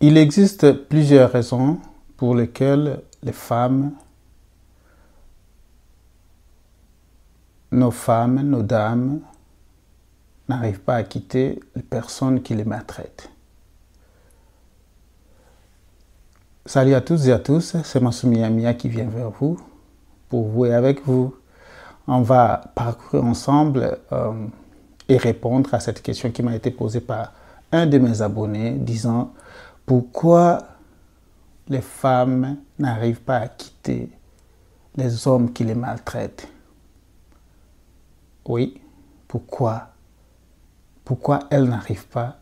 Il existe plusieurs raisons pour lesquelles les femmes, nos dames, n'arrivent pas à quitter les personnes qui les maltraitent. Salut à toutes et à tous, c'est Massoumi Amia qui vient vers vous pour vous et avec vous. On va parcourir ensemble et répondre à cette question qui m'a été posée par un de mes abonnés disant pourquoi les femmes n'arrivent pas à quitter les hommes qui les maltraitent. Oui, pourquoi? Pourquoi elles n'arrivent pas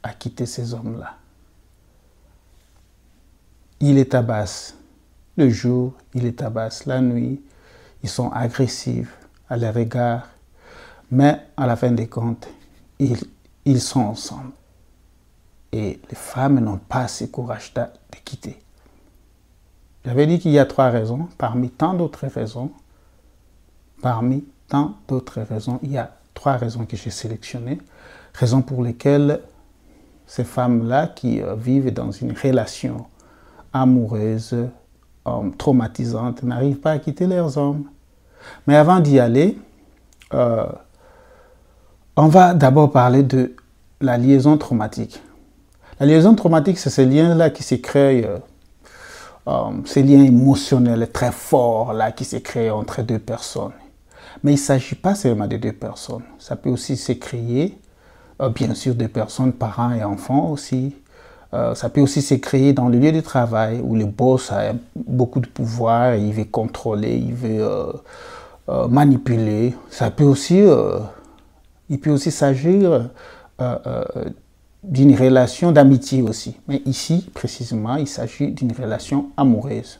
à quitter ces hommes-là? Ils les tabassent le jour, ils les tabassent la nuit, ils sont agressifs à leur égard, mais à la fin des comptes, ils sont ensemble. Et les femmes n'ont pas ce courage de quitter. J'avais dit qu'il y a 3 raisons, parmi tant d'autres raisons. Parmi tant d'autres raisons, il y a 3 raisons que j'ai sélectionnées. Raisons pour lesquelles ces femmes-là qui vivent dans une relation amoureuse, traumatisante, n'arrivent pas à quitter leurs hommes. Mais avant d'y aller, on va d'abord parler de la liaison traumatique. La liaison traumatique, c'est ces liens-là qui se créent, ces liens émotionnels très forts là, qui se créent entre 2 personnes. Mais il ne s'agit pas seulement de 2 personnes. Ça peut aussi se créer, bien sûr, 2 personnes, parents et enfants aussi. Ça peut aussi se créer dans le lieu de travail où le boss a beaucoup de pouvoir, et il veut contrôler, il veut manipuler. Ça peut aussi, il peut aussi s'agir d'une relation d'amitié aussi. Mais ici, précisément, il s'agit d'une relation amoureuse.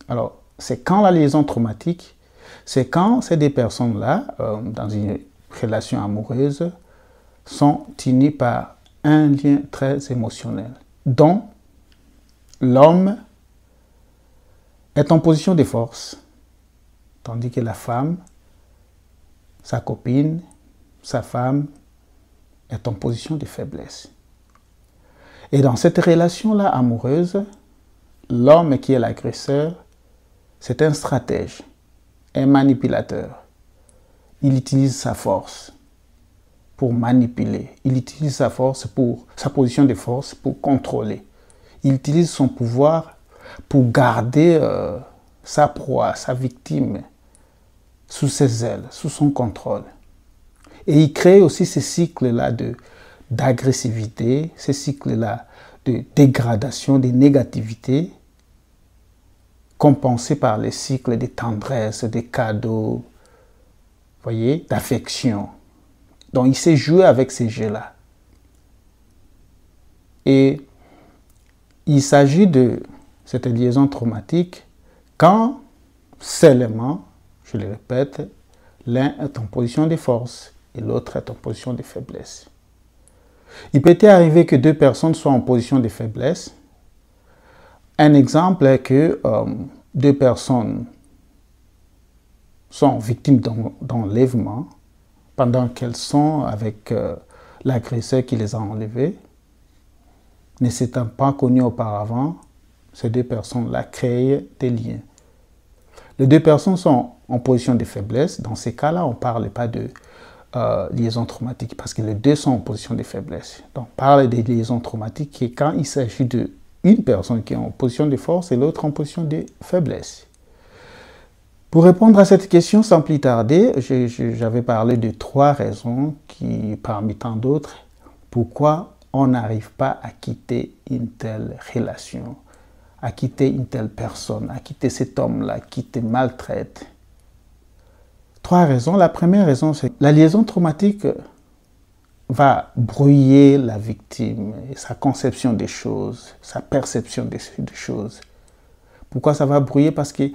Alors, c'est quand la liaison traumatique, c'est quand ces 2 personnes-là, dans une relation amoureuse, sont unies par un lien très émotionnel, dont l'homme est en position de force, tandis que la femme, sa copine, sa femme, est en position de faiblesse. Et dans cette relation-là amoureuse, l'homme qui est l'agresseur, c'est un stratège, un manipulateur. Il utilise sa force pour manipuler. Il utilise sa force sa position de force pour contrôler. Il utilise son pouvoir pour garder sa proie, sa victime, sous ses ailes, sous son contrôle. Et il crée aussi ces cycles-là d'agressivité, ces cycles-là de dégradation, de négativité, compensés par les cycles de tendresse, de cadeaux, voyez, d'affection. Donc il sait jouer avec ces jeux-là. Et il s'agit de cette liaison traumatique quand seulement, je le répète, l'un est en position de force et l'autre est en position de faiblesse. Il peut arriver que 2 personnes soient en position de faiblesse. Un exemple est que 2 personnes sont victimes d'enlèvement pendant qu'elles sont avec l'agresseur qui les a enlevées. Ne s'étant pas connues auparavant, ces 2 personnes-là créent des liens. Les 2 personnes sont en position de faiblesse. Dans ces cas-là, on ne parle pas de liaison traumatique parce que les 2 sont en position de faiblesse. Donc, on parle de liaison traumatique qui est quand il s'agit d'une personne qui est en position de force et l'autre en position de faiblesse. Pour répondre à cette question sans plus tarder, j'avais parlé de 3 raisons qui, parmi tant d'autres, pourquoi on n'arrive pas à quitter une telle relation, à quitter une telle personne, à quitter cet homme-là qui te maltraite. 3 raisons. La première raison, c'est que la liaison traumatique va brouiller la victime, et sa conception des choses, sa perception des choses. Pourquoi ça va brouiller? Parce que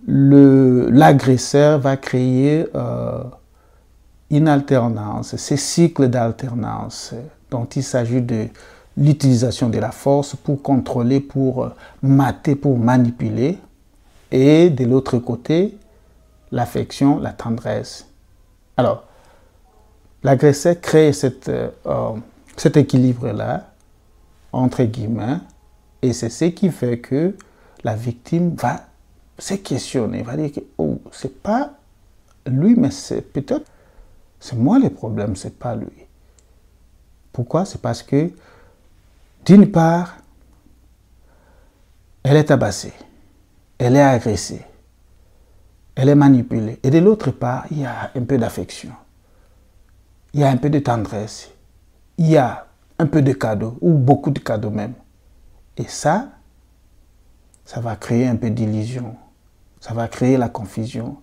l'agresseur va créer une alternance, ces cycles d'alternance dont il s'agit de l'utilisation de la force pour contrôler, pour mater, pour manipuler. Et de l'autre côté, l'affection, la tendresse. Alors, l'agresseur crée cet équilibre-là entre guillemets, et c'est ce qui fait que la victime va se questionner, va dire que oh, c'est pas lui, mais c'est peut-être c'est moi le problème, c'est pas lui. Pourquoi? C'est parce que d'une part, elle est tabassée, elle est agressée, elle est manipulée, et de l'autre part, il y a un peu d'affection, il y a un peu de tendresse, il y a un peu de cadeaux, ou beaucoup de cadeaux même. Et ça va créer un peu d'illusion, ça va créer la confusion.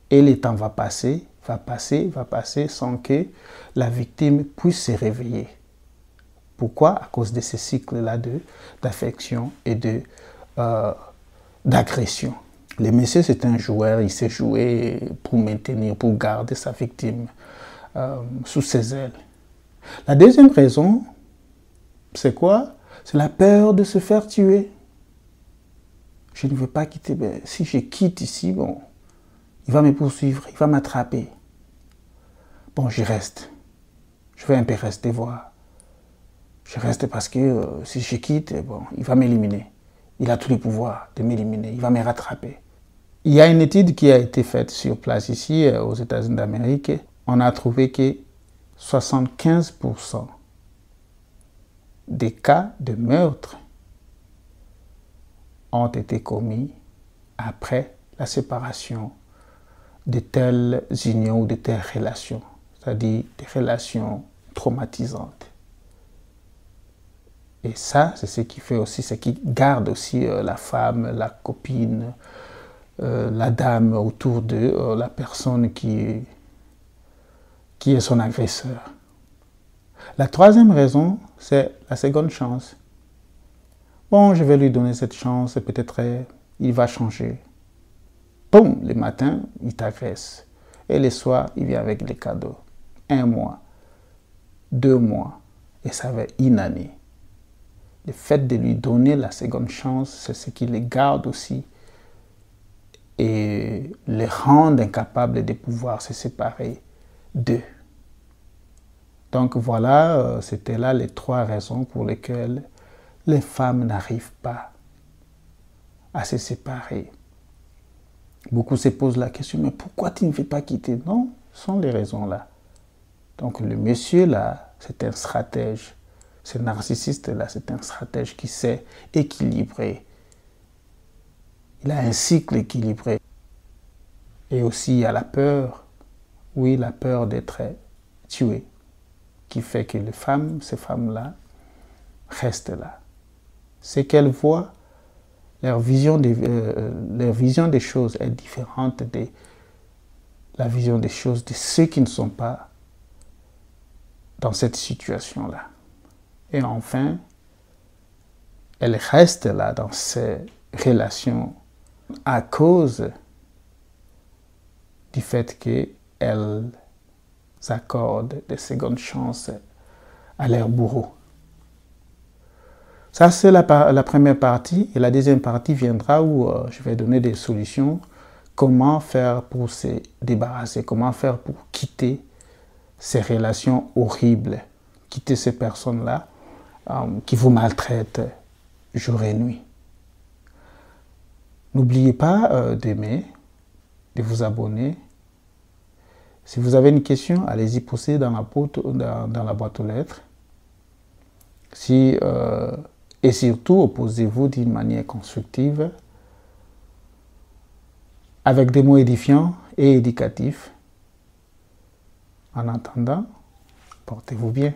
Et le temps va passer sans que la victime puisse se réveiller. Pourquoi? À cause de ce cycle-là d'affection et d'agression. Le monsieur, c'est un joueur, il s'est joué pour maintenir, pour garder sa victime sous ses ailes. La deuxième raison, c'est quoi? C'est la peur de se faire tuer. Je ne veux pas quitter. Mais si je quitte ici, bon, il va me poursuivre, il va m'attraper. Bon, je reste. Je vais un peu rester voir. Je reste parce que si je quitte, bon, il va m'éliminer. Il a tous les pouvoirs de m'éliminer. Il va me rattraper. Il y a une étude qui a été faite sur place ici, aux États-Unis d'Amérique. On a trouvé que 75% des cas de meurtre ont été commis après la séparation de telles unions ou de telles relations, c'est-à-dire des relations traumatisantes. Et ça, c'est ce qui fait aussi, ce qui garde aussi la femme, la copine, la dame autour de la personne qui est son agresseur. La troisième raison, c'est la seconde chance. Bon, je vais lui donner cette chance, peut-être il va changer. Boum, le matin, il t'agresse. Et le soir, il vient avec des cadeaux. 1 mois, 2 mois, et ça va une année. Le fait de lui donner la seconde chance, c'est ce qui le garde aussi et le rend incapable de pouvoir se séparer d'eux. Donc voilà, c'était là les 3 raisons pour lesquelles les femmes n'arrivent pas à se séparer. Beaucoup se posent la question, mais pourquoi tu ne veux pas quitter? Non, ce sont les raisons là. Donc le monsieur là, c'est un stratège. Ce narcissiste là, c'est un stratège qui sait équilibrer. Il a un cycle équilibré. Et aussi il y a la peur, oui, la peur d'être tué, qui fait que les femmes, ces femmes-là, restent là. Ce qu'elles voient, leur vision des choses est différente de la vision des choses de ceux qui ne sont pas dans cette situation-là. Et enfin, elles restent là dans ces relations à cause du fait qu'elles accordent des secondes chances à leur bourreau. Ça, c'est la première partie. Et la deuxième partie viendra où je vais donner des solutions. Comment faire pour se débarrasser, comment faire pour quitter ces relations horribles, quitter ces personnes-là qui vous maltraitent jour et nuit. N'oubliez pas d'aimer, de vous abonner. Si vous avez une question, allez-y poser dans la boîte aux lettres. Et surtout, opposez-vous d'une manière constructive, avec des mots édifiants et éducatifs. En attendant, portez-vous bien.